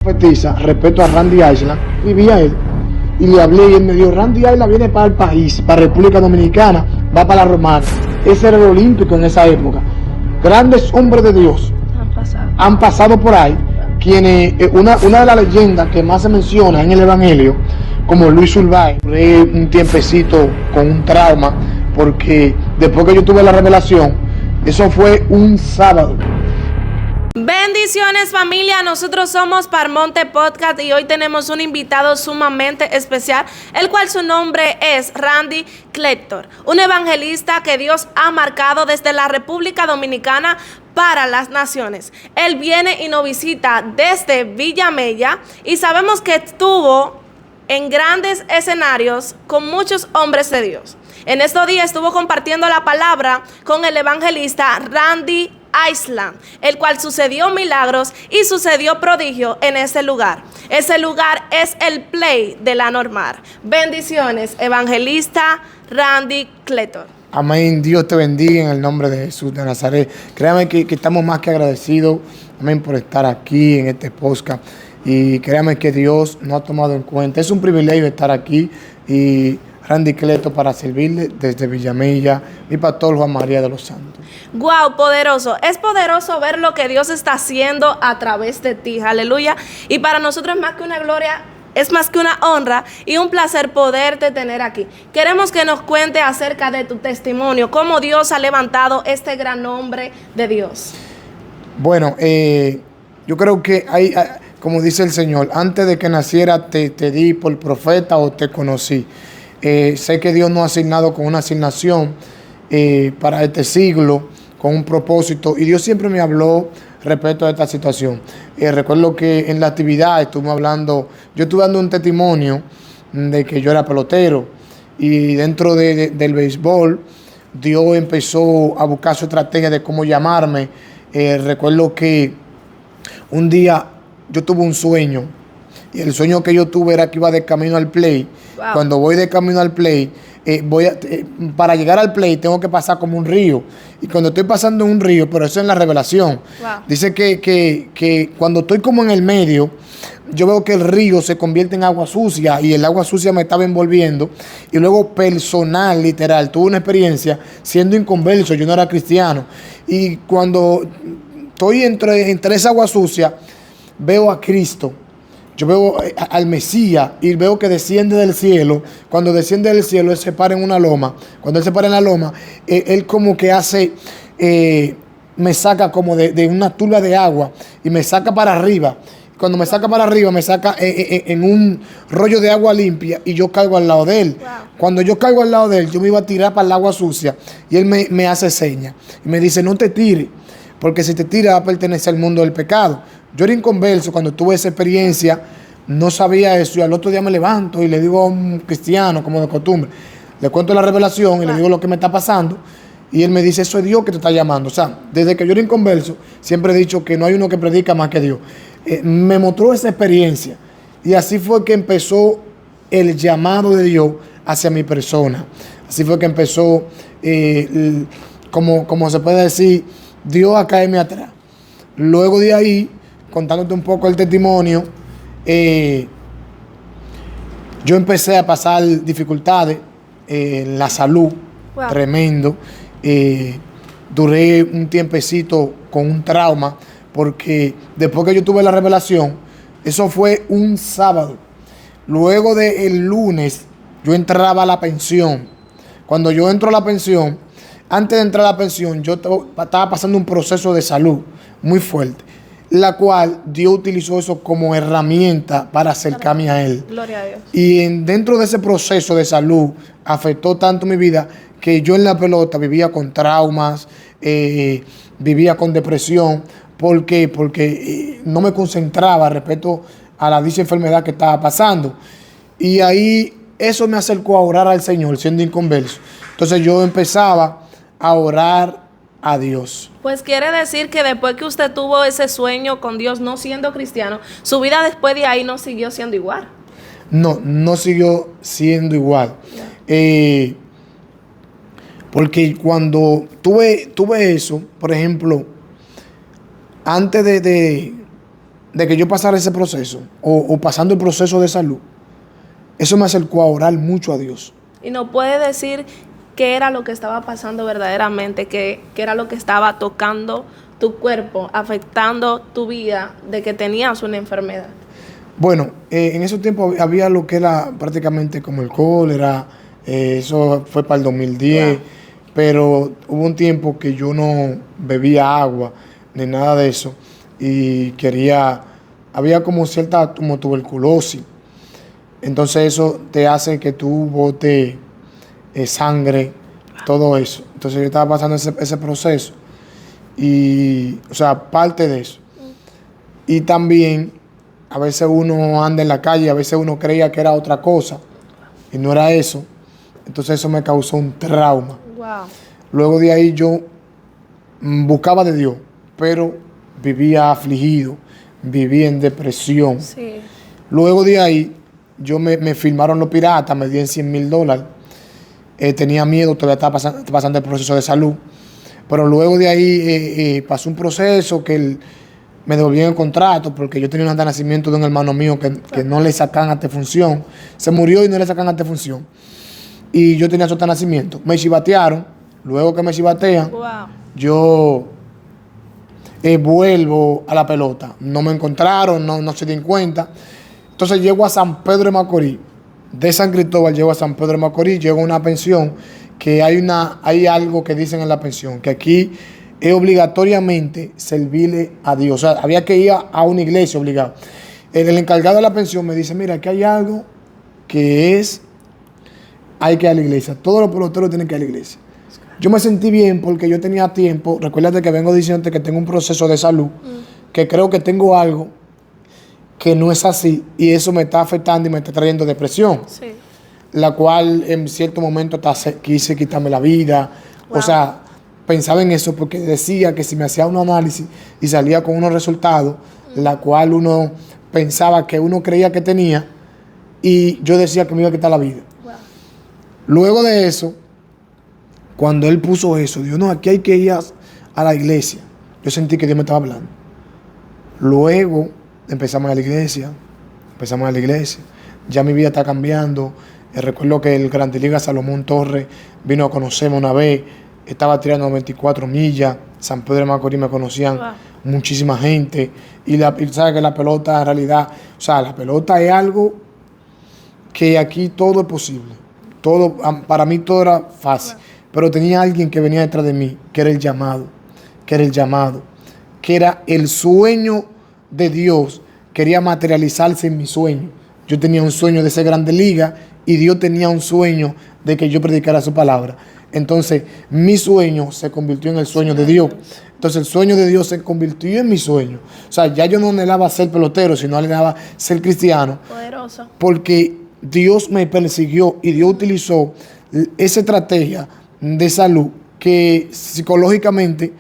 profetiza respecto a Randy Island, vivía él y le hablé y él me dijo: Randy Island viene para el país, para República Dominicana, va para la Romana. Ese era el olímpico en esa época. Grandes hombres de Dios han pasado por ahí, quienes una de las leyendas que más se menciona en el Evangelio, como Luis Urbay. Duré un tiempecito con un trauma porque después que yo tuve la revelación, eso fue un sábado. Bendiciones, familia, nosotros somos Parmonte Podcast y hoy tenemos un invitado sumamente especial, el cual su nombre es Randy Clector, un evangelista que Dios ha marcado desde la República Dominicana para las naciones. Él viene y nos visita desde Villamella y sabemos que estuvo en grandes escenarios con muchos hombres de Dios. En estos días estuvo compartiendo la palabra con el evangelista Randy Island, el cual sucedió milagros y sucedió prodigio en ese lugar. Ese lugar es el Play de la Normal. Bendiciones, evangelista Randy Clector. Amén. Dios te bendiga en el nombre de Jesús de Nazaret. Créame que estamos más que agradecidos, amén, por estar aquí en este podcast. Y créame que Dios nos ha tomado en cuenta. Es un privilegio estar aquí y Randy Clector para servirle desde Villamella, mi pastor Juan María de los Santos. Wow, poderoso. Es poderoso ver lo que Dios está haciendo a través de ti. Aleluya. Y para nosotros es más que una gloria, es más que una honra y un placer poderte tener aquí. Queremos que nos cuente acerca de tu testimonio, cómo Dios ha levantado este gran hombre de Dios. Bueno, yo creo que hay, como dice el Señor, antes de que naciera te di por profeta o te conocí. Sé que Dios nos ha asignado con una asignación para este siglo, con un propósito, y Dios siempre me habló respecto a esta situación. Recuerdo que en la actividad yo estuve dando un testimonio de que yo era pelotero, y dentro del béisbol, Dios empezó a buscar su estrategia de cómo llamarme. Recuerdo que un día yo tuve un sueño, y el sueño que yo tuve era que iba de camino al Play. Wow. Cuando voy de camino al Play, para llegar al Play tengo que pasar como un río. Y cuando estoy pasando un río, pero eso es en la revelación, wow, dice que cuando estoy como en el medio, yo veo que el río se convierte en agua sucia y el agua sucia me estaba envolviendo. Y luego personal, literal, tuve una experiencia siendo inconverso, yo no era cristiano. Y cuando estoy entre esa agua sucia, veo a Cristo. Yo veo al Mesías y veo que desciende del cielo. Cuando desciende del cielo, Él se para en una loma. Cuando Él se para en la loma, Él como que hace, me saca como de una turba de agua y me saca para arriba. Cuando me saca para arriba, me saca en un rollo de agua limpia y yo caigo al lado de Él. Wow. Cuando yo caigo al lado de Él, yo me iba a tirar para el agua sucia y Él me hace señas y me dice: no te tires, porque si te tiras va a pertenecer al mundo del pecado. Yo era inconverso cuando tuve esa experiencia, no sabía eso, y al otro día me levanto y le digo a un cristiano, como de costumbre, le cuento la revelación y le digo lo que me está pasando, y él me dice: eso es Dios que te está llamando. O sea, desde que yo era inconverso, siempre he dicho que no hay uno que predica más que Dios. Me mostró esa experiencia, y así fue que empezó el llamado de Dios hacia mi persona. Así fue que empezó, como se puede decir, Dios a caerme atrás. Luego de ahí, contándote un poco el testimonio, yo empecé a pasar dificultades en la salud, wow, tremendo. Duré un tiempecito con un trauma, porque después que yo tuve la revelación, eso fue un sábado. Luego del lunes, yo entraba a la pensión. Cuando yo entro a la pensión, antes de entrar a la pensión, yo estaba pasando un proceso de salud muy fuerte, la cual Dios utilizó eso como herramienta para acercarme a Él. Gloria a Dios. Y dentro de ese proceso de salud afectó tanto mi vida que yo en la pelota vivía con traumas, vivía con depresión. ¿Por qué? Porque no me concentraba respecto a la dicha enfermedad que estaba pasando. Y ahí eso me acercó a orar al Señor siendo inconverso. Entonces yo empezaba a orar a Dios. Pues quiere decir que después que usted tuvo ese sueño con Dios, no siendo cristiano, su vida después de ahí no siguió siendo igual. No siguió siendo igual. Yeah. Porque cuando tuve eso, por ejemplo, antes de de que yo pasara ese proceso, o pasando el proceso de salud, eso me acercó a orar mucho a Dios. Y no puede decir qué era lo que estaba pasando verdaderamente, qué era lo que estaba tocando tu cuerpo, afectando tu vida, de que tenías una enfermedad. Bueno, en esos tiempos había lo que era prácticamente como el cólera, eso fue para el 2010, wow. Pero hubo un tiempo que yo no bebía agua ni nada de eso y había como cierta como tuberculosis. Entonces eso te hace que tú botes sangre, todo eso. Entonces yo estaba pasando ese proceso y, o sea, parte de eso. Y también a veces uno anda en la calle, a veces uno creía que era otra cosa y no era eso. Entonces eso me causó un trauma. Wow. Luego de ahí yo buscaba de Dios, pero vivía afligido, vivía en depresión. Sí. Luego de ahí yo me firmaron los piratas, me dieron $100,000. Tenía miedo, todavía estaba pasando el proceso de salud. Pero luego de ahí pasó un proceso que me devolvieron el contrato porque yo tenía un acta de nacimiento de un hermano mío que no le sacan ante función. Se murió y no le sacan ante función. Y yo tenía su acta de nacimiento. Me chivatearon. Luego que me chivatean, wow. Yo vuelvo a la pelota. No me encontraron, no se dieron cuenta. Entonces llego a San Pedro de Macorís. De San Cristóbal llego a San Pedro de Macorís, llego a una pensión que hay algo que dicen en la pensión, que aquí es obligatoriamente servirle a Dios. O sea, había que ir a una iglesia obligado. El encargado de la pensión me dice, mira, aquí hay algo que hay que ir a la iglesia. Todos los peloteros tienen que ir a la iglesia. Yo me sentí bien porque yo tenía tiempo. Recuérdate que vengo diciéndote que tengo un proceso de salud, que creo que tengo algo que no es así y eso me está afectando y me está trayendo depresión. Sí. La cual en cierto momento quise quitarme la vida. Wow. O sea, pensaba en eso porque decía que si me hacía un análisis y salía con unos resultados, la cual uno pensaba que uno creía que tenía y yo decía que me iba a quitar la vida. Wow. Luego de eso, cuando él puso eso, dijo, no, aquí hay que ir a la iglesia. Yo sentí que Dios me estaba hablando. Luego empezamos a la iglesia. Ya mi vida está cambiando. Recuerdo que el Grande Liga Salomón Torres vino a conocerme una vez. Estaba tirando 24 millas. San Pedro de Macorís me conocían muchísima gente. Y sabes que la pelota en realidad, o sea, la pelota es algo que aquí todo es posible. Todo, para mí todo era fácil. Pero tenía alguien que venía detrás de mí, que era el llamado, que era el sueño de Dios, quería materializarse en mi sueño. Yo tenía un sueño de ser Grande Liga y Dios tenía un sueño de que yo predicara su palabra. Entonces, mi sueño se convirtió en el sueño de Dios. Entonces, el sueño de Dios se convirtió en mi sueño. O sea, ya yo no anhelaba ser pelotero, sino anhelaba ser cristiano. Poderoso. Porque Dios me persiguió y Dios utilizó esa estrategia de salud que psicológicamente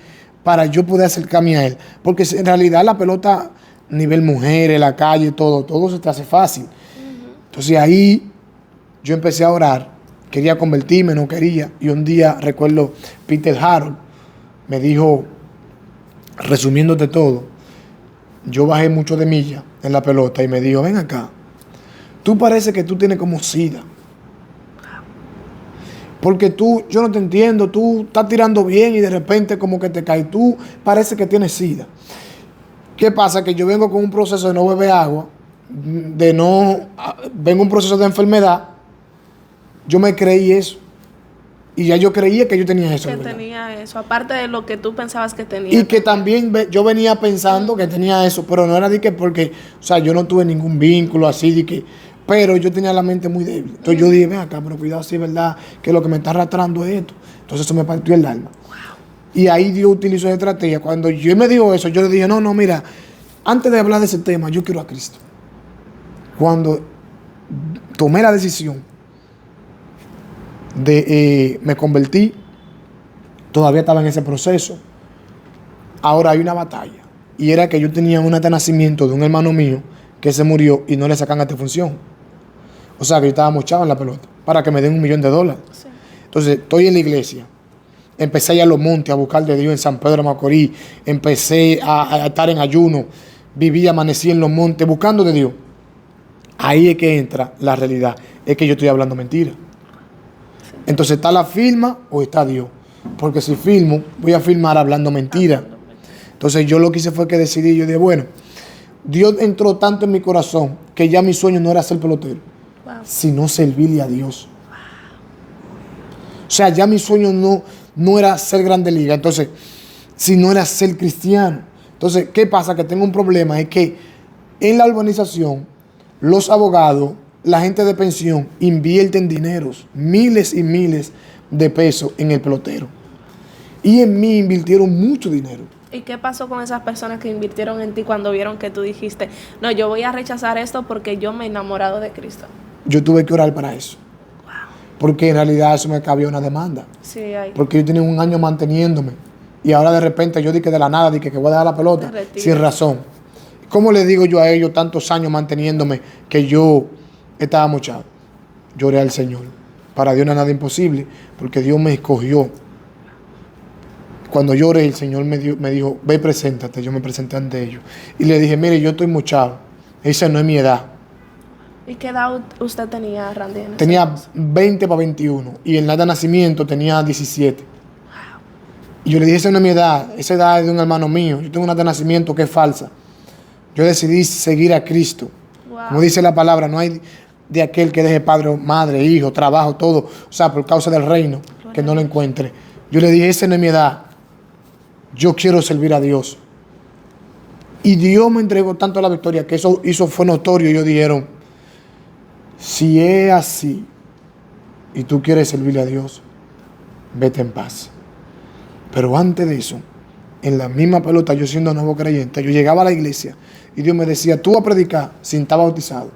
para yo poder acercarme a Él. Porque en realidad la pelota, nivel mujeres, la calle, todo se te hace fácil. Entonces ahí yo empecé a orar, quería convertirme, no quería. Y un día recuerdo Peter Harold me dijo, resumiéndote todo, yo bajé mucho de millas en la pelota y me dijo, ven acá, tú parece que tú tienes como SIDA. Porque yo no te entiendo, tú estás tirando bien y de repente como que te caes. Tú parece que tienes SIDA. ¿Qué pasa? Que yo vengo con un proceso de no beber agua, vengo un proceso de enfermedad. Yo me creí eso. Y ya yo creía que yo tenía eso. Que tenía eso, aparte de lo que tú pensabas que tenía. Y que también yo venía pensando que tenía eso, pero no era de que porque, o sea, yo no tuve ningún vínculo así de que... Pero yo tenía la mente muy débil. Entonces yo dije, ven acá, pero cuidado si es verdad que lo que me está arrastrando es esto. Entonces eso me partió el alma. Wow. Y ahí Dios utilizó esa estrategia. Cuando yo me dijo eso, yo le dije, no, mira, antes de hablar de ese tema, yo quiero a Cristo. Cuando tomé la decisión de me convertí, todavía estaba en ese proceso. Ahora hay una batalla. Y era que yo tenía un acta de nacimiento de un hermano mío que se murió y no le sacan ante función. O sea, que yo estaba mochado en la pelota para que me den $1,000,000. Sí. Entonces, estoy en la iglesia. Empecé a ir a los montes a buscar de Dios en San Pedro de Macorís. Empecé a estar en ayuno. vivía, amanecía en los montes buscando de Dios. Ahí es que entra la realidad. Es que yo estoy hablando mentira. Entonces, ¿está la firma o está Dios? Porque si filmo, voy a filmar hablando mentira. Entonces, yo lo que hice fue que decidí, yo dije, bueno, Dios entró tanto en mi corazón que ya mi sueño no era ser pelotero, sino servirle a Dios. O sea, ya mi sueño no era ser grande liga, entonces, sino era ser cristiano. Entonces, ¿qué pasa? Que tengo un problema, es que en la urbanización, los abogados, la gente de pensión, invierten dineros, miles y miles de pesos en el pelotero. Y en mí invirtieron mucho dinero. ¿Y qué pasó con esas personas que invirtieron en ti cuando vieron que tú dijiste, no, yo voy a rechazar esto porque yo me he enamorado de Cristo? Yo tuve que orar para eso. Porque en realidad eso me cabía una demanda. Sí, hay. Porque yo tenía un año manteniéndome. Y ahora de repente yo dije de la nada, dije que voy a dejar la pelota sin razón. ¿Cómo le digo yo a ellos tantos años manteniéndome que yo estaba mochado? Lloré al Señor. Para Dios no es nada imposible, porque Dios me escogió. Cuando lloré, el Señor me dijo, ve, preséntate. Yo me presenté ante ellos. Y le dije, mire, yo estoy mochado. Esa no es mi edad. ¿Y qué edad usted tenía, Randy? Tenía 20 para 21. Y en la edad de nacimiento tenía 17. Y yo le dije, esa no es mi edad. Esa edad es de un hermano mío. Yo tengo una edad de nacimiento que es falsa. Yo decidí seguir a Cristo. Como dice la palabra, no hay de aquel que deje padre, madre, hijo, trabajo, todo. O sea, por causa del reino, que no lo encuentre. Yo le dije, esa no es mi edad. Yo quiero servir a Dios. Y Dios me entregó tanto la victoria que eso fue notorio. Y ellos dijeron, si es así y tú quieres servirle a Dios, vete en paz. Pero antes de eso, en la misma pelota, yo siendo nuevo creyente, yo llegaba a la iglesia y Dios me decía, tú vas a predicar sin estar bautizado.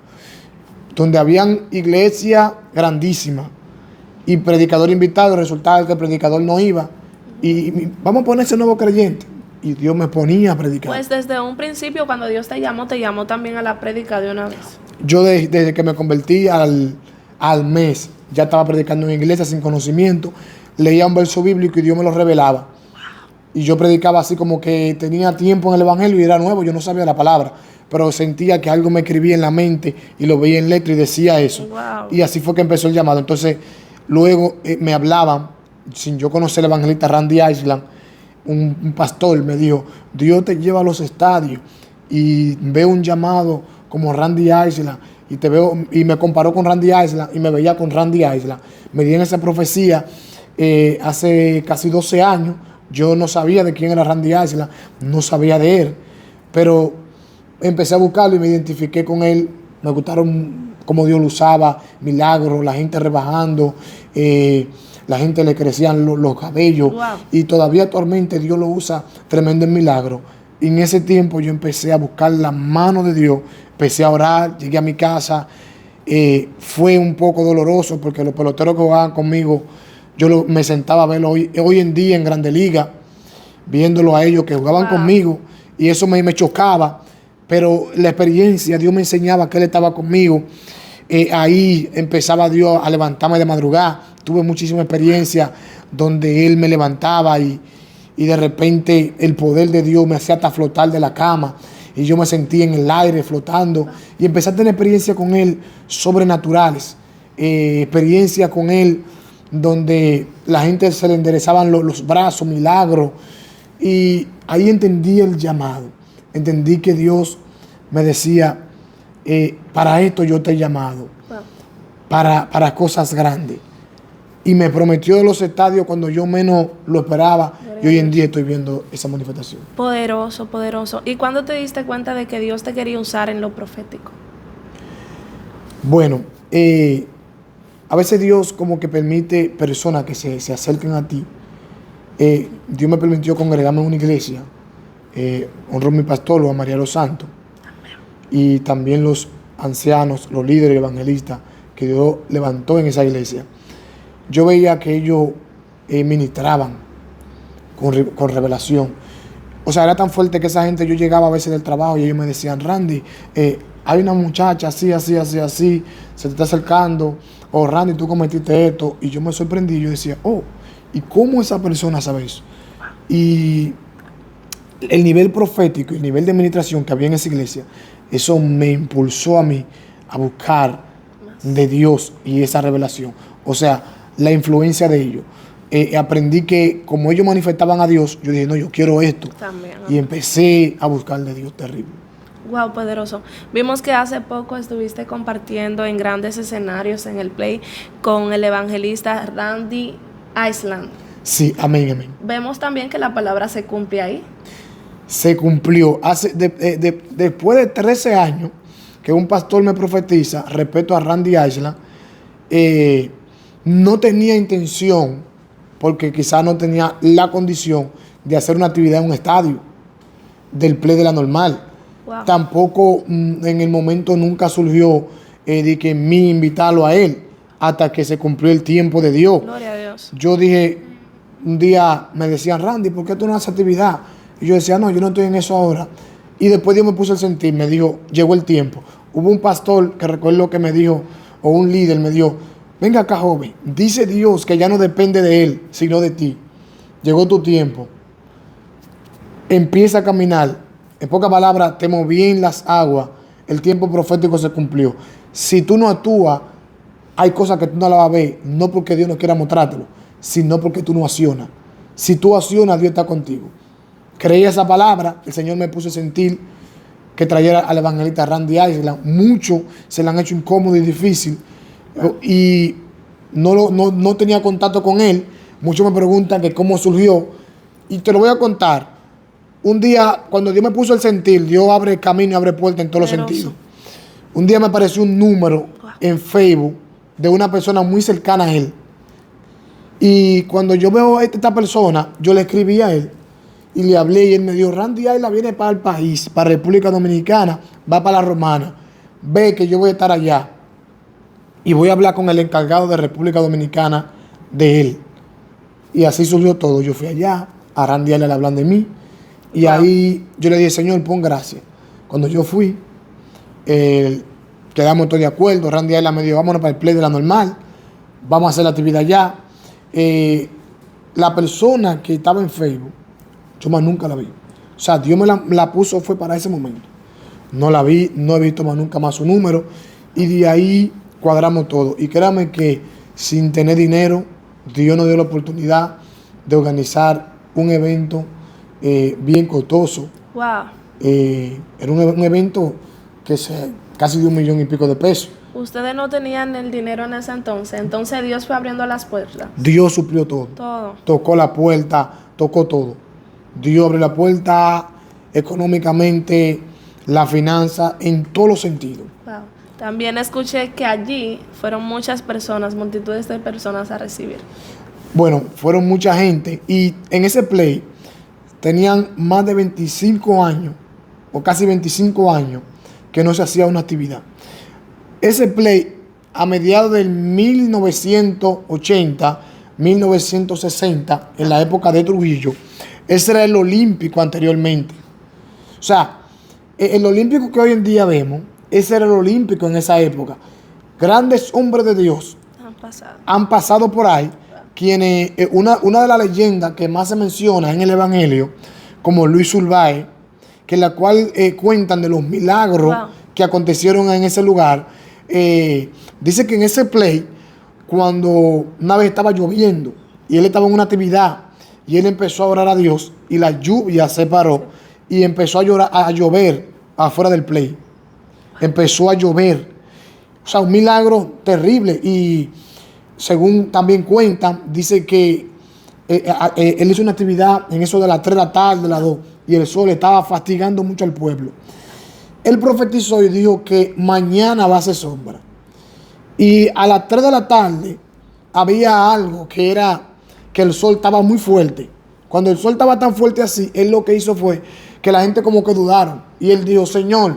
Donde habían iglesias grandísimas y predicador invitado, resultaba que el predicador no iba. Y vamos a ponerse nuevo creyente. Y Dios me ponía a predicar. Pues desde un principio, cuando Dios te llamó también a la prédica de una vez. Yo desde que me convertí al mes, ya estaba predicando en iglesia sin conocimiento. Leía un verso bíblico y Dios me lo revelaba. Y yo predicaba así como que tenía tiempo en el evangelio y era nuevo, yo no sabía la palabra. Pero sentía que algo me escribía en la mente y lo veía en letra y decía eso. Wow. Y así fue que empezó el llamado. Entonces, luego me hablaban, sin yo conocer al evangelista Randy Island, un pastor me dijo, Dios te lleva a los estadios y veo un llamado como Randy Island y te veo, y me comparó con Randy Island y me veía con Randy Island. Me dieron esa profecía hace casi 12 años. Yo no sabía de quién era Randy Island, no sabía de él, pero empecé a buscarlo y me identifiqué con él. Me gustaron cómo Dios lo usaba, milagros, la gente rebajando, la gente le crecían los cabellos. Wow. Y todavía actualmente Dios lo usa tremendo en milagros. Y en ese tiempo yo empecé a buscar la mano de Dios, empecé a orar, llegué a mi casa. Fue un poco doloroso porque los peloteros que jugaban conmigo, me sentaba a verlo hoy en día en Grande Liga, viéndolo a ellos que jugaban conmigo, y eso me chocaba. Pero la experiencia, Dios me enseñaba que Él estaba conmigo. Ahí empezaba Dios a levantarme de madrugada. Tuve muchísima experiencia donde Él me levantaba y de repente el poder de Dios me hacía hasta flotar de la cama. Y yo me sentía en el aire flotando. Y empecé a tener experiencias con Él sobrenaturales. Experiencias con Él donde la gente se le enderezaban los brazos, milagros. Y ahí entendí el llamado. Entendí que Dios me decía, para esto yo te he llamado, para cosas grandes. Y me prometió de los estadios cuando yo menos lo esperaba. Y hoy en día estoy viendo esa manifestación. Poderoso, poderoso. ¿Y cuándo te diste cuenta de que Dios te quería usar en lo profético? Bueno, a veces Dios como que permite personas que se acerquen a ti. Dios me permitió congregarme en una iglesia. Honró a mi pastor, a María los Santos. Y también los ancianos, los líderes evangelistas que Dios levantó en esa iglesia. Yo veía que ellos ministraban con revelación. O sea, era tan fuerte que esa gente, yo llegaba a veces del trabajo y ellos me decían, Randy, hay una muchacha así, se te está acercando, o Randy, tú cometiste esto. Y yo me sorprendí, yo decía, oh, ¿y cómo esa persona sabe eso? Y el nivel profético y el nivel de administración que había en esa iglesia, eso me impulsó a mí a buscar de Dios y esa revelación. O sea, la influencia de ellos. Aprendí que como ellos manifestaban a Dios, yo dije, no, yo quiero esto. También, ¿no? Y empecé a buscar de Dios terrible. Wow, poderoso. Vimos que hace poco estuviste compartiendo en grandes escenarios en el Play con el evangelista Randy Island. Sí, amén, amén. Vemos también que la palabra se cumple ahí. Se cumplió. Después de 13 años que un pastor me profetiza respecto a Randy Island, no tenía intención, porque quizás no tenía la condición de hacer una actividad en un estadio del Play de la normal. Wow. Tampoco en el momento nunca surgió de que mí invitarlo a él hasta que se cumplió el tiempo de Dios. Gloria a Dios. Yo dije, un día me decían, Randy, ¿por qué tú no haces actividad? Y yo decía, no, yo no estoy en eso ahora. Y después Dios me puso el sentir, me dijo, llegó el tiempo. Hubo un pastor que recuerdo que me dijo, o un líder me dijo, venga acá, joven, dice Dios que ya no depende de él, sino de ti. Llegó tu tiempo. Empieza a caminar. En pocas palabras, te moví en las aguas. El tiempo profético se cumplió. Si tú no actúas, hay cosas que tú no las vas a ver, no porque Dios no quiera mostrártelo, sino porque tú no accionas. Si tú accionas, Dios está contigo. Creí esa palabra, el Señor me puso a sentir que trayera al evangelista Randy Island. Muchos se le han hecho incómodo y difícil. Y no tenía contacto con él. Muchos me preguntan que cómo surgió. Y te lo voy a contar. Un día, cuando Dios me puso el sentir, Dios abre camino y abre puertas en todos los sentidos. Un día me apareció un número en Facebook de una persona muy cercana a él. Y cuando yo veo a esta persona, yo le escribí a él y le hablé y él me dijo, Randy Island viene para el país, para República Dominicana, va para la Romana. Ve que yo voy a estar allá y voy a hablar con el encargado de República Dominicana de él. Y así surgió todo. Yo fui allá, a Randy Island le hablan de mí. Y ahí yo le dije, Señor, pon gracias. Cuando yo fui, quedamos todos de acuerdo. Randy Island me dijo, vámonos para el Play de la normal. Vamos a hacer la actividad allá. La persona que estaba en Facebook, yo más nunca la vi. O sea, Dios me la puso, fue para ese momento. No la vi, no he visto más nunca más su número. Y de ahí cuadramos todo. Y créanme que sin tener dinero, Dios nos dio la oportunidad de organizar un evento bien costoso. Wow. Era un evento que casi de $1,000,000 y pico de pesos. Ustedes no tenían el dinero en ese entonces Dios fue abriendo las puertas. Dios suplió todo. Todo. Tocó la puerta, tocó todo. Dios abrió la puerta económicamente, la finanza, en todos los sentidos. Wow. También escuché que allí fueron muchas personas, multitudes de personas a recibir. Bueno, fueron mucha gente y en ese Play tenían más de 25 años o casi 25 años que no se hacía una actividad. Ese Play a mediados del 1980, 1960, en la época de Trujillo, ese era el olímpico anteriormente. O sea, el olímpico que hoy en día vemos, ese era el olímpico en esa época. Grandes hombres de Dios han pasado por ahí, quienes, una de las leyendas que más se menciona en el Evangelio, como Luis Urbáez, que la cual cuentan de los milagros que acontecieron en ese lugar. Dice que en ese Play, cuando una vez estaba lloviendo y él estaba en una actividad y él empezó a orar a Dios y la lluvia se paró y empezó a llover afuera del Play. Empezó a llover. O sea, un milagro terrible. Y según también cuentan, dice que él hizo una actividad en eso de las 3 de la tarde, de las 2, y el sol estaba fastigando mucho al pueblo. Él profetizó y dijo que mañana va a ser sombra. Y a las 3 de la tarde había algo que era que el sol estaba muy fuerte. Cuando el sol estaba tan fuerte así, él lo que hizo fue que la gente como que dudaron. Y él dijo, Señor,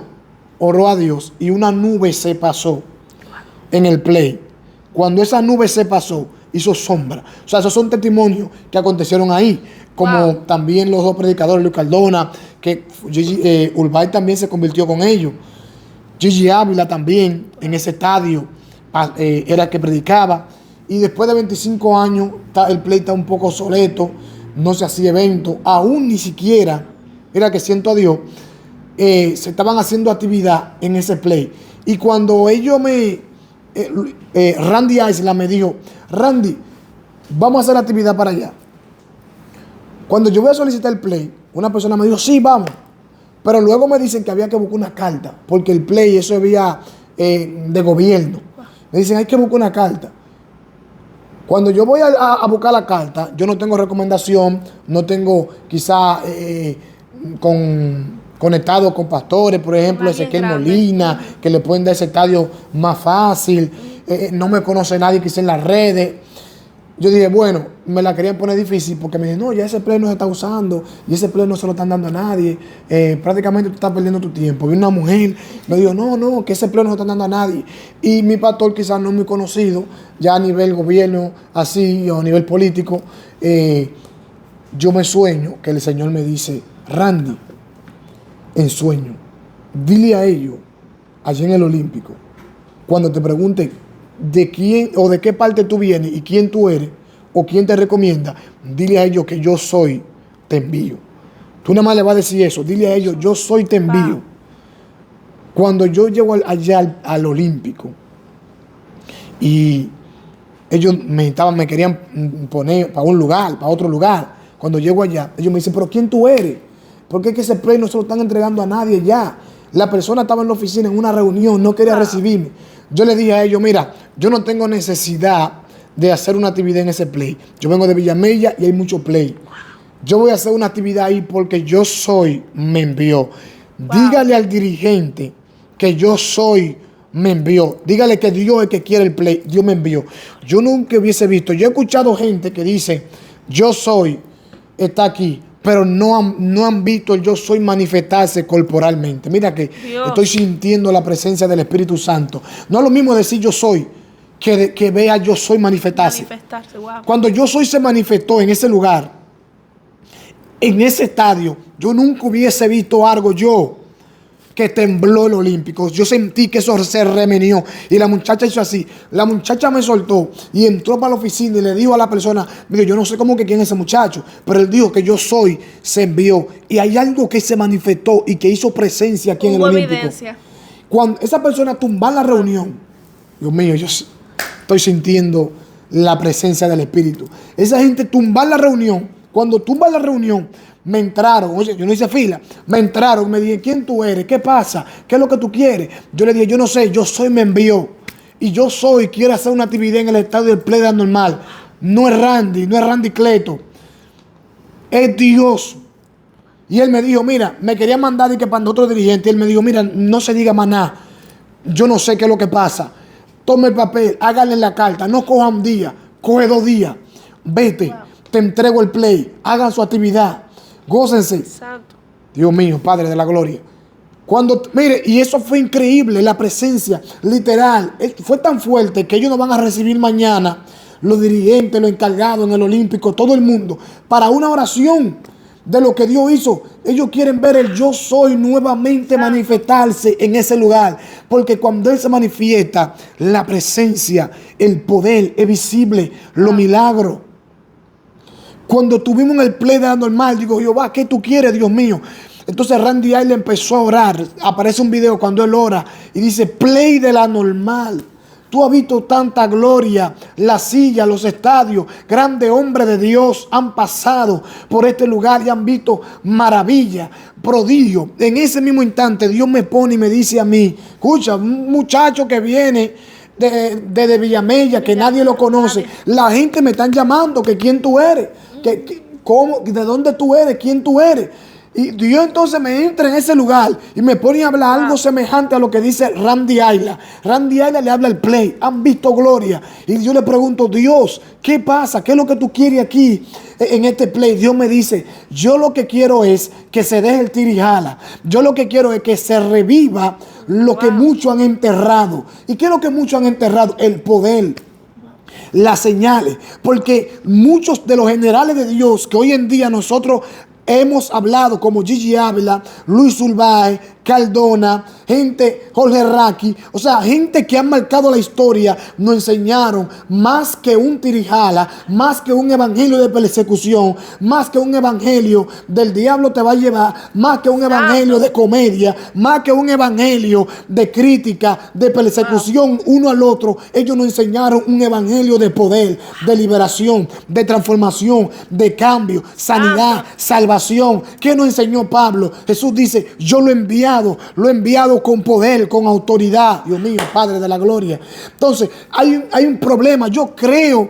oró a Dios y una nube se pasó en el Play. Cuando esa nube se pasó, hizo sombra. O sea, esos son testimonios que acontecieron ahí. Como también los dos predicadores, Luis Cardona, que Urbáez también se convirtió con ellos. Gigi Ávila también en ese estadio era el que predicaba. Y después de 25 años, el Play está un poco obsoleto, no se hacía evento, aún ni siquiera mira que siento a Dios, se estaban haciendo actividad en ese play. Y cuando ellos Randy Isla me dijo, Randy, vamos a hacer actividad para allá. Cuando yo voy a solicitar el play, una persona me dijo, sí, vamos. Pero luego me dicen que había que buscar una carta, porque el play, eso había de gobierno. Me dicen, hay que buscar una carta. Cuando yo voy a buscar la carta, yo no tengo recomendación, no tengo quizá conectado con pastores, por ejemplo, Ezequiel Molina, que le pueden dar ese estadio más fácil. No me conoce nadie que esté en las redes. Yo dije, bueno, me la querían poner difícil porque me dijeron, no, ya ese play no se está usando y ese play no se lo están dando a nadie. Prácticamente tú estás perdiendo tu tiempo. Vi una mujer, me dijo, no, que ese play no se lo están dando a nadie. Y mi pastor quizás no es muy conocido, ya a nivel gobierno, así, o a nivel político. Yo me sueño que el Señor me dice, Randy, en sueño, dile a ellos, allí en el Olímpico, cuando te pregunten de quién o de qué parte tú vienes y quién tú eres o quién te recomienda, dile a ellos que yo soy, te envío. Tú nada más le vas a decir eso, dile a ellos, yo soy, te envío. Cuando yo llego allá al Olímpico y ellos me querían poner para un lugar, para otro lugar, cuando llego allá, ellos me dicen, pero ¿quién tú eres? ¿Por qué es que ese play no se lo están entregando a nadie ya? La persona estaba en la oficina en una reunión, no quería recibirme. Yo le dije a ellos, mira, yo no tengo necesidad de hacer una actividad en ese play. Yo vengo de Villamella y hay mucho play. Yo voy a hacer una actividad ahí porque yo soy, me envió. Dígale al dirigente que yo soy, me envió. Dígale que Dios es el que quiere el play, Dios me envió. Yo nunca hubiese visto, yo he escuchado gente que dice, yo soy, está aquí, pero no han visto el yo soy manifestarse corporalmente. Mira que Dios. Estoy sintiendo la presencia del Espíritu Santo. No es lo mismo decir yo soy que vea yo soy manifestarse. Wow. Cuando yo soy se manifestó en ese lugar, en ese estadio, yo nunca hubiese visto algo que tembló el Olímpico. Yo sentí que eso se remenió. Y la muchacha hizo así. La muchacha me soltó y entró para la oficina y le dijo a la persona, mire, yo no sé cómo que quién es ese muchacho, pero él dijo que yo soy, se envió. Y hay algo que se manifestó y que hizo presencia aquí en el Olímpico. Evidencia. Cuando esa persona tumba la reunión, Dios mío, yo estoy sintiendo la presencia del Espíritu. Esa gente tumba la reunión. Cuando tumba la reunión, me entraron, oye, yo no hice fila, me entraron, me dijeron, ¿quién tú eres? ¿Qué pasa? ¿Qué es lo que tú quieres? Yo le dije, yo no sé, yo soy, me envió. Y yo soy, quiero hacer una actividad en el estadio del Play Normal. No es Randy Cleto. Es Dios. Y él me dijo, mira, me quería mandar y que para otro dirigente. Él me dijo, mira, no se diga más nada. Yo no sé qué es lo que pasa. Tome el papel, hágale la carta. No coja un día, coge 2 días. Vete, te entrego el play. Hagan su actividad. Gócense. Santo. Dios mío, Padre de la gloria. Mire, y eso fue increíble, la presencia, literal. Fue tan fuerte que ellos nos van a recibir mañana, los dirigentes, los encargados en el Olímpico, todo el mundo, para una oración de lo que Dios hizo. Ellos quieren ver el yo soy nuevamente manifestarse en ese lugar. Porque cuando Él se manifiesta, la presencia, el poder es visible, los milagros. Cuando estuvimos en el play de la normal, digo, Jehová, ¿qué tú quieres, Dios mío? Entonces Randy Isla empezó a orar. Aparece un video cuando él ora y dice, play de la normal. Tú has visto tanta gloria, la silla, los estadios, grandes hombres de Dios han pasado por este lugar y han visto maravilla, prodigio. En ese mismo instante Dios me pone y me dice a mí, escucha, un muchacho que viene de Villamella, que nadie lo conoce. La gente me están llamando, que quién tú eres, cómo, de dónde tú eres, quién tú eres. Y Dios entonces me entra en ese lugar y me pone a hablar algo semejante a lo que dice Randy Isla. Randy Isla le habla al play, han visto gloria. Y yo le pregunto, Dios, ¿qué pasa? ¿Qué es lo que tú quieres aquí en este play? Dios me dice, yo lo que quiero es que se deje el tirijala. Yo lo que quiero es que se reviva lo que muchos han enterrado. ¿Y qué es lo que muchos han enterrado? El poder. Las señales. Porque muchos de los generales de Dios que hoy en día nosotros hemos hablado como Gigi Ávila, Luis Urbáez, Cardona, gente, Jorge Raki, o sea, gente que han marcado la historia, nos enseñaron más que un tirijala, más que un evangelio de persecución, más que un evangelio del diablo te va a llevar, más que un evangelio de comedia, más que un evangelio de crítica, de persecución uno al otro. Ellos nos enseñaron un evangelio de poder, de liberación, de transformación, de cambio, sanidad, salvación. ¿Qué nos enseñó Pablo? Jesús dice, yo lo he enviado con poder, con autoridad. Dios mío, Padre de la gloria. Entonces, hay un problema. Yo creo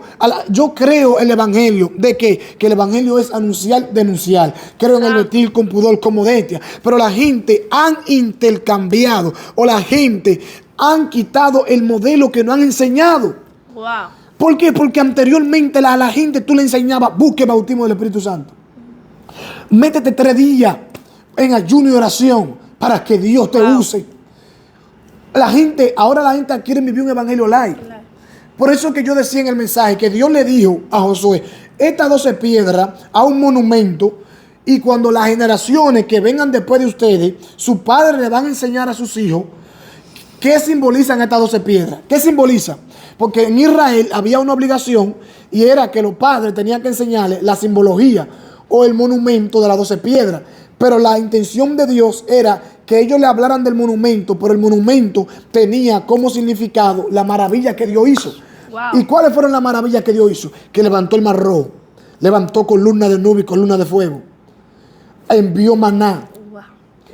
el evangelio de que el evangelio es anunciar, denunciar. Creo en el vestir con pudor, con modestia. Pero la gente han intercambiado, o la gente han quitado el modelo que nos han enseñado. Wow. ¿Por qué? Porque anteriormente a la gente tú le enseñabas, busque bautismo del Espíritu Santo. Métete 3 días en ayuno y oración para que Dios te use. Ahora la gente quiere vivir un evangelio light. Por eso que yo decía en el mensaje que Dios le dijo a Josué, estas 12 piedras a un monumento, y cuando las generaciones que vengan después de ustedes, sus padres le van a enseñar a sus hijos qué simbolizan estas 12 piedras. ¿Qué simbolizan? Porque en Israel había una obligación y era que los padres tenían que enseñarles la simbología o el monumento de las 12 piedras. Pero la intención de Dios era que ellos le hablaran del monumento, pero el monumento tenía como significado la maravilla que Dios hizo. Wow. ¿Y cuáles fueron las maravillas que Dios hizo? Que levantó el mar rojo, levantó columna de nube y columna de fuego, envió maná. Wow.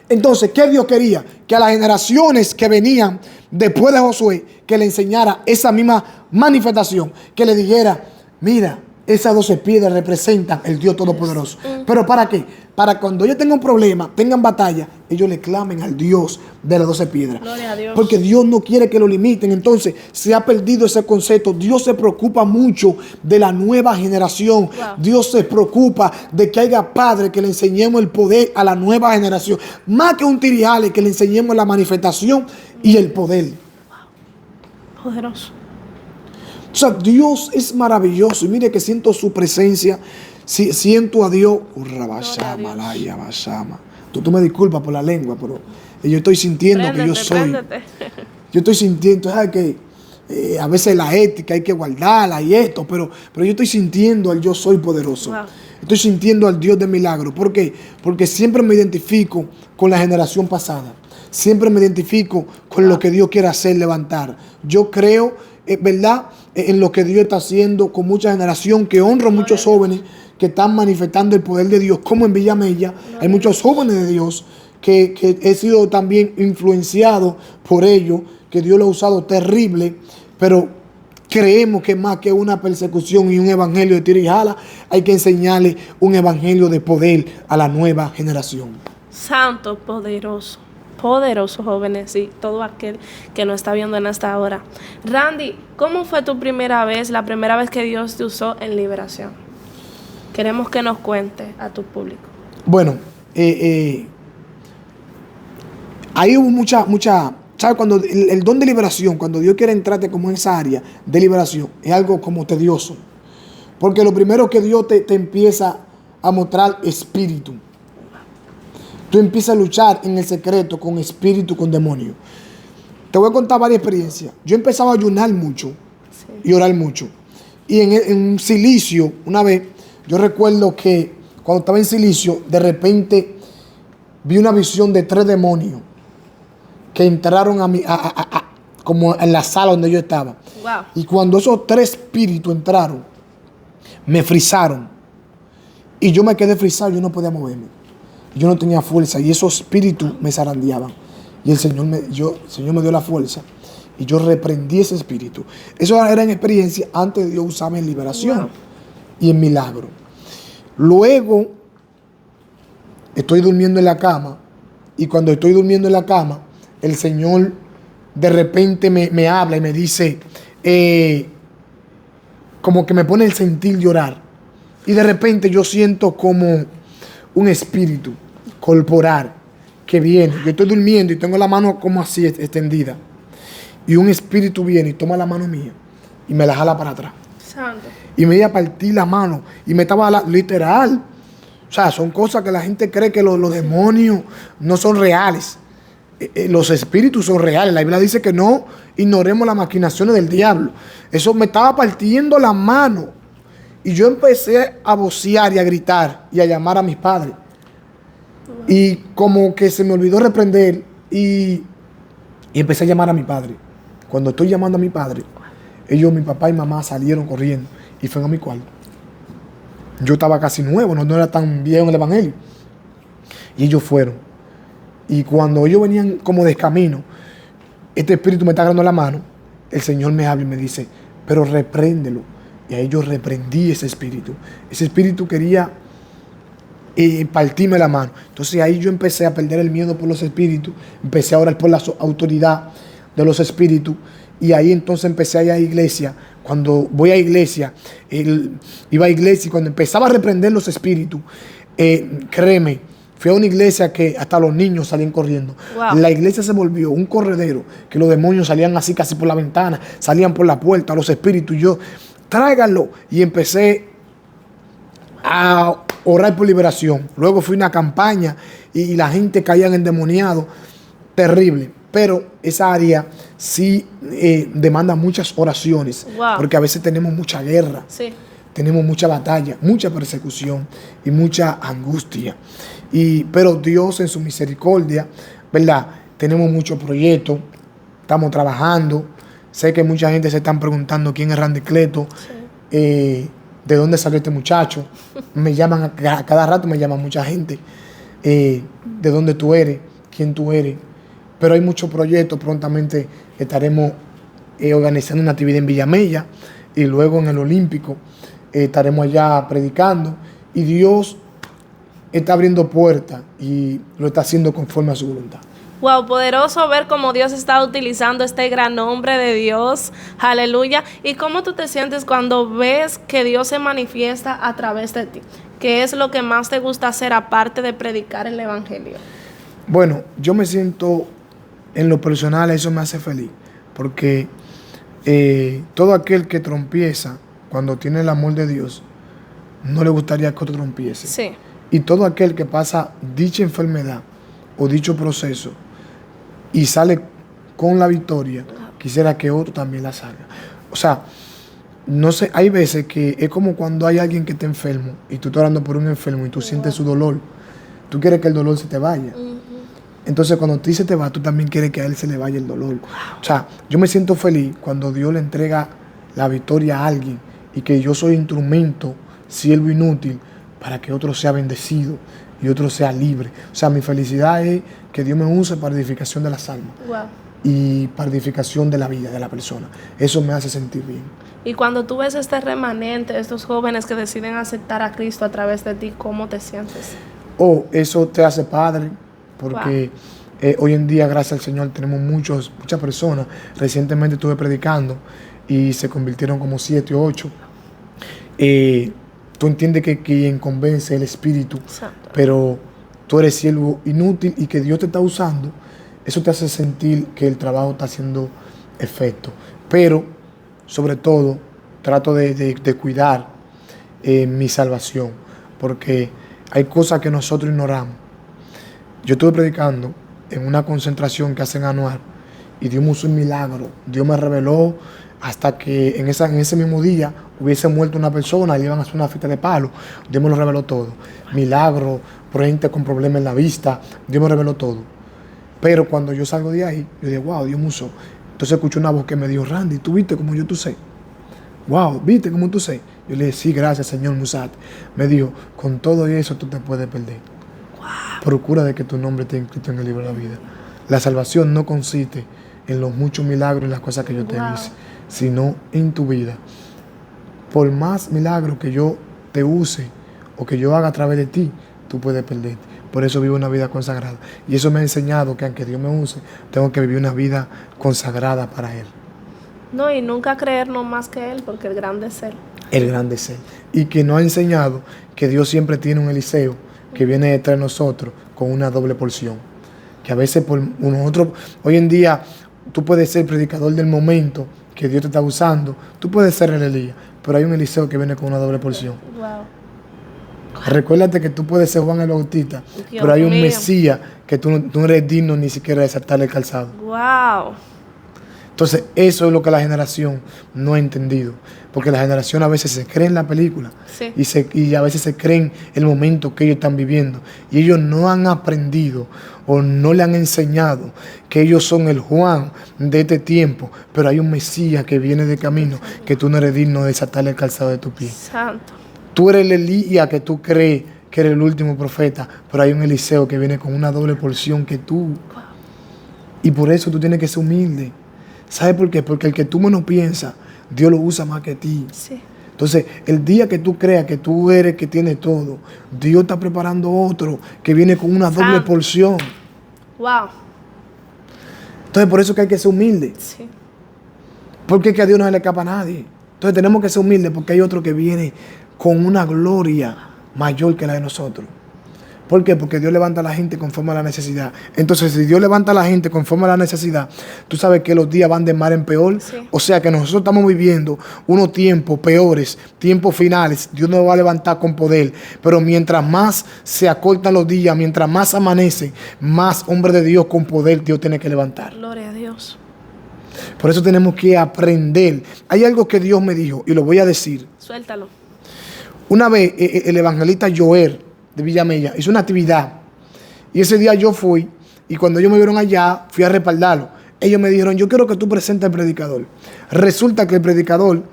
Entonces, ¿qué Dios quería? Que a las generaciones que venían después de Josué, que le enseñara esa misma manifestación, que le dijera, mira, esas 12 piedras representan el Dios Todopoderoso. ¿Pero para qué? Para cuando ellos tengan un problema, tengan batalla, ellos le clamen al Dios de las 12 piedras. Gloria a Dios. Porque Dios no quiere que lo limiten. Entonces, se ha perdido ese concepto. Dios se preocupa mucho de la nueva generación. Wow. Dios se preocupa de que haya padres que le enseñemos el poder a la nueva generación. Más que un tirijale, que le enseñemos la manifestación y el poder. Poderoso. O sea, Dios es maravilloso. Y mire que siento su presencia. Siento a Dios. Tú me disculpas por la lengua, pero yo estoy sintiendo que yo soy. Yo estoy sintiendo, ¿sabes qué? A veces la ética hay que guardarla y esto, pero yo estoy sintiendo al yo soy poderoso. Wow. Estoy sintiendo al Dios de milagro. ¿Por qué? Porque siempre me identifico con la generación pasada. Siempre me identifico con lo que Dios quiere hacer, levantar. Yo creo, ¿verdad?, en lo que Dios está haciendo con mucha generación, que honro a muchos jóvenes que están manifestando el poder de Dios, como en Villamella. Hay muchos jóvenes de Dios que he sido también influenciado por ellos, que Dios lo ha usado terrible, pero creemos que más que una persecución y un evangelio de tira y jala, hay que enseñarle un evangelio de poder a la nueva generación. Santo, poderoso. Poderoso, jóvenes, y todo aquel que nos está viendo en esta hora. Randy, ¿cómo fue tu primera vez, la primera vez que Dios te usó en liberación? Queremos que nos cuente a tu público. Bueno, ahí hubo mucha, ¿sabes? Cuando el don de liberación, cuando Dios quiere entrarte como en esa área de liberación, es algo como tedioso. Porque lo primero que Dios te empieza a mostrar espíritu. Tú empiezas a luchar en el secreto con espíritu, con demonio. Te voy a contar varias experiencias. Yo empezaba a ayunar mucho y orar mucho. Y en Silicio, una vez, yo recuerdo que cuando estaba en Silicio, de repente vi una visión de 3 demonios que entraron como en la sala donde yo estaba. Wow. Y cuando esos 3 espíritus entraron, me frizaron. Y yo me quedé frisado, yo no podía moverme. Yo no tenía fuerza y esos espíritus me zarandeaban. Y el Señor me dio la fuerza y yo reprendí ese espíritu. Eso era en experiencia antes de Dios usarme en liberación y en milagro. Luego estoy durmiendo en la cama y cuando estoy durmiendo en la cama, el Señor de repente me habla y me dice, como que me pone el sentir de orar. Y de repente yo siento como un espíritu corporal que viene. Yo estoy durmiendo y tengo la mano como así extendida. Y un espíritu viene y toma la mano mía y me la jala para atrás. Santo. Y me iba a partir la mano. Y me estaba literal O sea, son cosas que la gente cree que los demonios no son reales. Los espíritus son reales. La Biblia dice que no ignoremos las maquinaciones del diablo. Eso me estaba partiendo la mano. Y yo empecé a vocear y a gritar y a llamar a mis padres. Y como que se me olvidó reprender y empecé a llamar a mi padre. Cuando estoy llamando a mi padre, ellos, mi papá y mamá salieron corriendo y fueron a mi cuarto. Yo estaba casi nuevo, no era tan viejo en el evangelio. Y ellos fueron. Y cuando ellos venían como de camino, este espíritu me está agarrando la mano, el Señor me habla y me dice, pero repréndelo. Y ahí yo reprendí ese espíritu. Ese espíritu quería partirme la mano. Entonces ahí yo empecé a perder el miedo por los espíritus, empecé a orar por la autoridad de los espíritus, y ahí entonces empecé a ir a iglesia. Cuando voy a iglesia, iba a iglesia y cuando empezaba a reprender los espíritus, créeme, fui a una iglesia que hasta los niños salían corriendo. Wow. La iglesia se volvió un corredero, que los demonios salían así casi por la ventana, salían por la puerta, los espíritus, y yo, tráiganlo. Y empecé a orar por liberación. Luego fui a una campaña y la gente caía en endemoniado, terrible. Pero esa área sí demanda muchas oraciones, wow, porque a veces tenemos mucha guerra, sí, tenemos mucha batalla, mucha persecución y mucha angustia. Pero Dios en su misericordia, ¿verdad? Tenemos muchos proyectos, estamos trabajando. Sé que mucha gente se están preguntando quién es Randy Cleto, sí, de dónde salió este muchacho. Me llaman a cada rato, me llama mucha gente. De dónde tú eres, quién tú eres. Pero hay muchos proyectos. Prontamente estaremos organizando una actividad en Villamella y luego en el Olímpico estaremos allá predicando. Y Dios está abriendo puertas y lo está haciendo conforme a su voluntad. Wow, poderoso ver cómo Dios está utilizando este gran nombre de Dios. Aleluya. ¿Y cómo tú te sientes cuando ves que Dios se manifiesta a través de ti? ¿Qué es lo que más te gusta hacer aparte de predicar el evangelio? Bueno, yo me siento, en lo personal, eso me hace feliz. Porque todo aquel que trompieza cuando tiene el amor de Dios, no le gustaría que otro trompiece. Sí. Y todo aquel que pasa dicha enfermedad o dicho proceso y sale con la victoria, quisiera que otro también la salga. O sea, no sé, hay veces que es como cuando hay alguien que está enfermo y tú estás orando por un enfermo y tú sientes su dolor. Tú quieres que el dolor se te vaya. Entonces, cuando a ti se te va, tú también quieres que a él se le vaya el dolor. O sea, yo me siento feliz cuando Dios le entrega la victoria a alguien y que yo soy instrumento, siervo inútil, para que otro sea bendecido y otro sea libre. O sea, mi felicidad es que Dios me use para edificación de las almas. Wow. Y para edificación de la vida de la persona. Eso me hace sentir bien. Y cuando tú ves este remanente, estos jóvenes que deciden aceptar a Cristo a través de ti, ¿cómo te sientes? Eso te hace padre, porque hoy en día, gracias al Señor, tenemos muchas personas. Recientemente estuve predicando y se convirtieron como 7 o 8. Tú entiendes que quien convence es el Espíritu, exacto, pero tú eres siervo inútil y que Dios te está usando. Eso te hace sentir que el trabajo está haciendo efecto. Pero, sobre todo, trato de cuidar mi salvación, porque hay cosas que nosotros ignoramos. Yo estuve predicando en una concentración que hacen anual y Dios me usó un milagro. Dios me reveló hasta que en ese mismo día hubiese muerto una persona y le iban a hacer una fiesta de palo. Dios me lo reveló todo. Milagro, por gente con problemas en la vista, Dios me reveló todo. Pero cuando yo salgo de ahí, yo digo, wow, Dios me usó. Entonces escuché una voz que me dijo, Randy, ¿tú viste como yo tú sé? Wow, ¿viste como tú sé? Yo le dije, sí, gracias, Señor, me usaste. Me dijo, con todo eso tú te puedes perder. Wow. Procura de que tu nombre esté inscrito en el libro de la vida. La salvación no consiste en los muchos milagros y las cosas que yo te hice, sino en tu vida. Por más milagros que yo te use o que yo haga a través de ti, tú puedes perderte. Por eso vivo una vida consagrada. Y eso me ha enseñado que aunque Dios me use, tengo que vivir una vida consagrada para Él. No, y nunca creernos más que Él, porque el grande es Él. El grande es Él. Y que nos ha enseñado que Dios siempre tiene un Eliseo que viene detrás de nosotros con una doble porción. Que a veces por nosotros, hoy en día, tú puedes ser predicador del momento que Dios te está usando. Tú puedes ser el Elías, pero hay un Eliseo que viene con una doble porción. Wow. Recuérdate que tú puedes ser Juan el Bautista, Dios pero hay un mío. Mesías que tú no eres digno ni siquiera de saltarle el calzado. Wow. Entonces, eso es lo que la generación no ha entendido. Porque la generación a veces se cree en la película Sí. y a veces se creen el momento que ellos están viviendo. Y ellos no han aprendido o no le han enseñado que ellos son el Juan de este tiempo. Pero hay un Mesías que viene de camino que tú no eres digno de saltarle el calzado de tu pie. Santo. Tú eres el Elías que tú crees que eres el último profeta, pero hay un Eliseo que viene con una doble porción que tú. Y por eso tú tienes que ser humilde. ¿Sabes por qué? Porque el que tú menos piensas, Dios lo usa más que ti. Sí. Entonces, el día que tú creas que tú eres que tiene todo, Dios está preparando otro que viene con una doble porción. Wow. Entonces, por eso que hay que ser humilde. Sí. Porque es que a Dios no se le escapa a nadie. Entonces, tenemos que ser humildes porque hay otro que viene con una gloria mayor que la de nosotros. ¿Por qué? Porque Dios levanta a la gente conforme a la necesidad. Entonces, si Dios levanta a la gente conforme a la necesidad, tú sabes que los días van de mal en peor. Sí. O sea que nosotros estamos viviendo unos tiempos peores, tiempos finales. Dios nos va a levantar con poder. Pero mientras más se acortan los días, mientras más amanecen, más hombres de Dios con poder Dios tiene que levantar. Gloria a Dios. Por eso tenemos que aprender. Hay algo que Dios me dijo y lo voy a decir. Suéltalo. Una vez el evangelista Joel de Villamella hizo una actividad y ese día yo fui y cuando ellos me vieron allá fui a respaldarlo. Ellos me dijeron, yo quiero que tú presentes al predicador. Resulta que el predicador,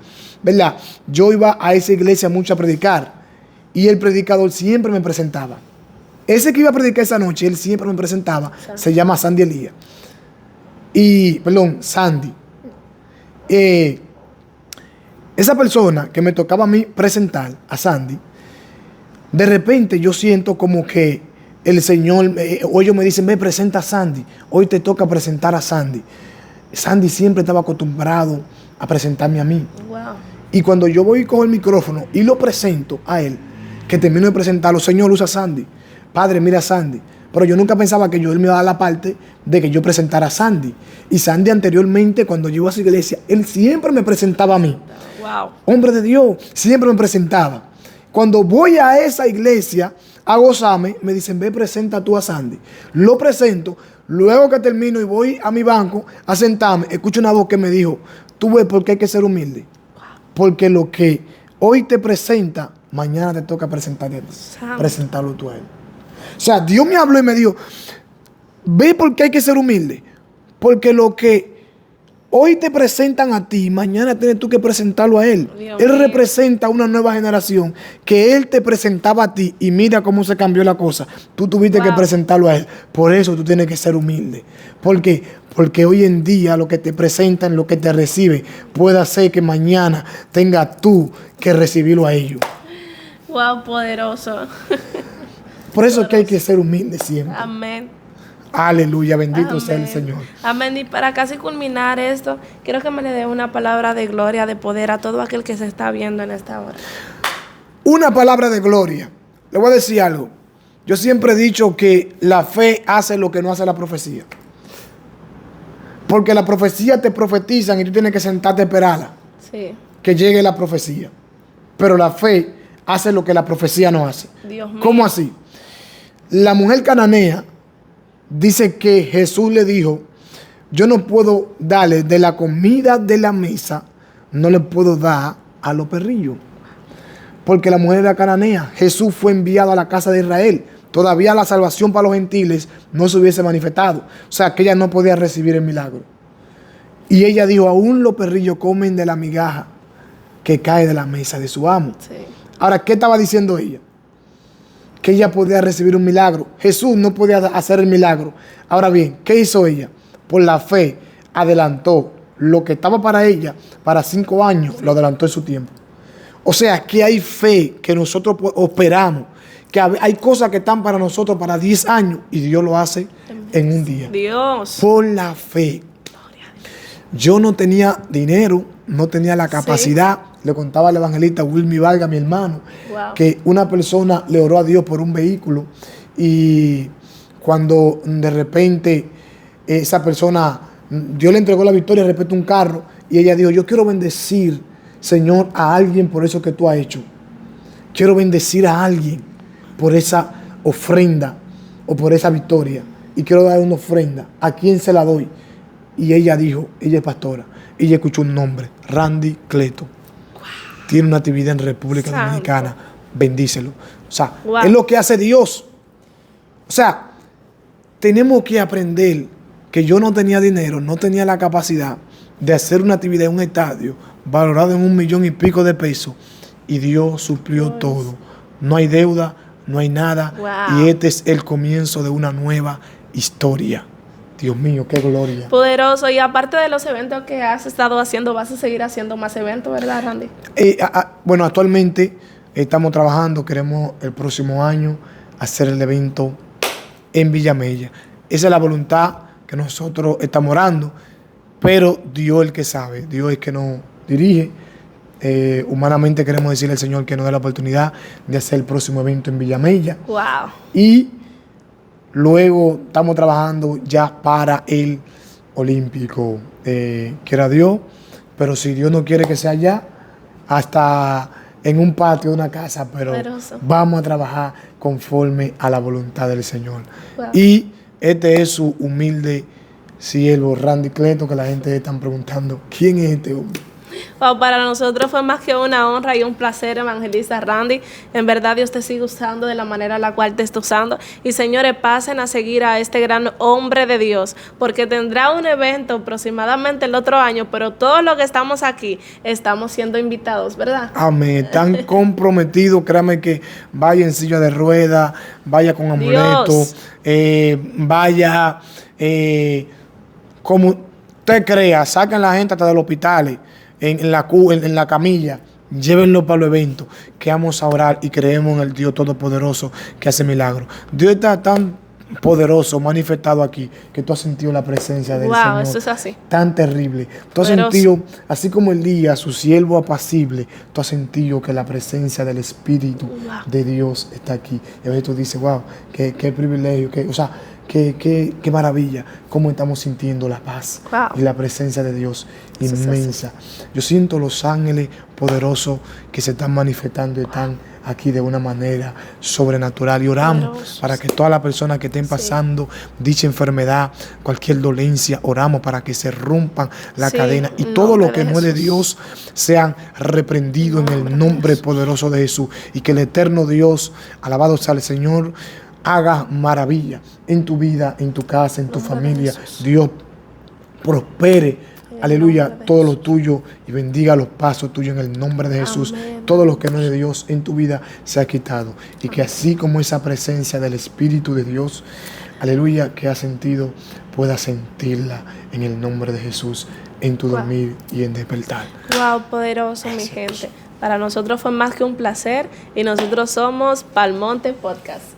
¿verdad? Yo iba a esa iglesia mucho a predicar y el predicador siempre me presentaba. Ese que iba a predicar esa noche, él siempre me presentaba. Se llama Sandy Elías. Sandy. Esa persona que me tocaba a mí presentar, a Sandy, de repente yo siento como que el Señor, o ellos me dicen, ve, presenta a Sandy. Hoy te toca presentar a Sandy. Sandy siempre estaba acostumbrado a presentarme a mí. Wow. Y cuando yo voy y cojo el micrófono y lo presento a él, que termino de presentarlo, Señor, usa a Sandy. Padre, mira a Sandy. Pero yo nunca pensaba que él me iba a dar la parte de que yo presentara a Sandy. Y Sandy anteriormente, cuando llegó a su iglesia, él siempre me presentaba a mí. Wow. Hombre de Dios, siempre me presentaba. Cuando voy a esa iglesia a gozarme, me dicen, ve, presenta tú a Sandy. Lo presento, luego que termino y voy a mi banco a sentarme, escucho una voz que me dijo, tú ves por qué hay que ser humilde. Porque lo que hoy te presenta, mañana te toca presentarlo tú a él. O sea, Dios me habló y me dijo, ve por qué hay que ser humilde. Porque lo que hoy te presentan a ti, mañana tienes tú que presentarlo a él. Dios Él mío. representa una nueva generación que él te presentaba a ti y mira cómo se cambió la cosa. Tú tuviste que presentarlo a él. Por eso tú tienes que ser humilde. Porque hoy en día lo que te presentan, lo que te recibe, puede hacer que mañana tengas tú que recibirlo a ellos. Wow, poderoso. Por eso es que hay que ser humilde siempre. Amén. Aleluya, bendito Amén. sea el Señor. Amén. Y para casi culminar esto, quiero que me le dé una palabra de gloria, de poder a todo aquel que se está viendo en esta hora. Una palabra de gloria. Le voy a decir algo. Yo siempre he dicho que la fe hace lo que no hace la profecía. Porque la profecía te profetizan y tú tienes que sentarte a esperarla, Sí. que llegue la profecía. Pero la fe hace lo que la profecía no hace. Dios mío. ¿Cómo así? La mujer cananea dice que Jesús le dijo, yo no puedo darle de la comida de la mesa, no le puedo dar a los perrillos. Porque la mujer era cananea. Jesús fue enviado a la casa de Israel. Todavía la salvación para los gentiles no se hubiese manifestado. O sea, que ella no podía recibir el milagro. Y ella dijo, aún los perrillos comen de la migaja que cae de la mesa de su amo. Sí. Ahora, ¿qué estaba diciendo ella? Que ella podía recibir un milagro. Jesús no podía hacer el milagro. Ahora bien, ¿qué hizo ella? Por la fe adelantó lo que estaba para ella, para 5 años, lo adelantó en su tiempo. O sea, que hay fe que nosotros operamos, que hay cosas que están para nosotros para 10 años y Dios lo hace en un día. Dios. Por la fe. Yo no tenía dinero, no tenía la capacidad. Le contaba al evangelista Wilmy Vargas, mi hermano, Wow. que una persona le oró a Dios por un vehículo y cuando de repente esa persona, Dios le entregó la victoria respecto a un carro y ella dijo, yo quiero bendecir, Señor, a alguien por eso que tú has hecho. quiero bendecir a alguien por esa ofrenda o por esa victoria. Y quiero dar una ofrenda. ¿A quién se la doy? Y ella dijo, ella es pastora. Ella escuchó un nombre, Randy Cleto. Wow. Tiene una actividad en República Dominicana. Bendícelo. O sea, wow, es lo que hace Dios. O sea, tenemos que aprender que yo no tenía dinero, no tenía la capacidad de hacer una actividad en un estadio valorado en 1 millón y pico de pesos. Y Dios suplió todo. No hay deuda, no hay nada. Wow. Y este es el comienzo de una nueva historia. Dios mío, qué gloria. Poderoso. Y aparte de los eventos que has estado haciendo, vas a seguir haciendo más eventos, ¿verdad, Randy? Bueno, actualmente estamos trabajando. Queremos el próximo año hacer el evento en Villamella. Esa es la voluntad que nosotros estamos orando. Pero Dios es el que sabe. Dios es el que nos dirige. Humanamente queremos decirle al Señor que nos dé la oportunidad de hacer el próximo evento en Villamella. Wow. Y luego estamos trabajando ya para el Olímpico. Quiera Dios, pero si Dios no quiere que sea allá, hasta en un patio de una casa, pero vamos a trabajar conforme a la voluntad del Señor. Wow. Y este es su humilde siervo, Randy Cleto, que la gente está preguntando, ¿quién es este hombre? Wow, para nosotros fue más que una honra y un placer, evangelista Randy. En verdad Dios te sigue usando de la manera en la cual te está usando. Y señores, pasen a seguir a este gran hombre de Dios, porque tendrá un evento aproximadamente el otro año, pero todos los que estamos aquí estamos siendo invitados, ¿verdad? Amén. Están comprometidos, créame que vaya en silla de ruedas, vaya con amuleto, vaya como usted crea, saquen la gente hasta del hospital. En la camilla, llévenlo para los eventos, que vamos a orar y creemos en el Dios Todopoderoso que hace milagros. Dios está tan poderoso, manifestado aquí, que tú has sentido la presencia del Señor. Wow, eso es así. Tan terrible. Tú has sentido, así como Elías, su siervo apacible, tú has sentido que la presencia del Espíritu de Dios está aquí. Y a veces tú dices, wow, qué privilegio, qué maravilla, cómo estamos sintiendo la paz y la presencia de Dios inmensa. Yo siento los ángeles poderosos que se están manifestando y están aquí de una manera sobrenatural. Y oramos para que todas las personas que estén pasando dicha enfermedad, cualquier dolencia, oramos para que se rompan la cadena y todo lo que no es de Dios sean reprendidos en el nombre poderoso de Jesús. Y que el eterno Dios, alabado sea el Señor, haga maravilla en tu vida, en tu casa, en tu familia. Dios prospere, aleluya, todo lo tuyo y bendiga los pasos tuyos en el nombre de Jesús. Amén. Todo lo que no es de Dios en tu vida se ha quitado. Y que así como esa presencia del Espíritu de Dios, aleluya, que has sentido, puedas sentirla en el nombre de Jesús en tu dormir y en despertar. Wow, poderoso, mi gente. Para nosotros fue más que un placer y nosotros somos Palmonte Podcast.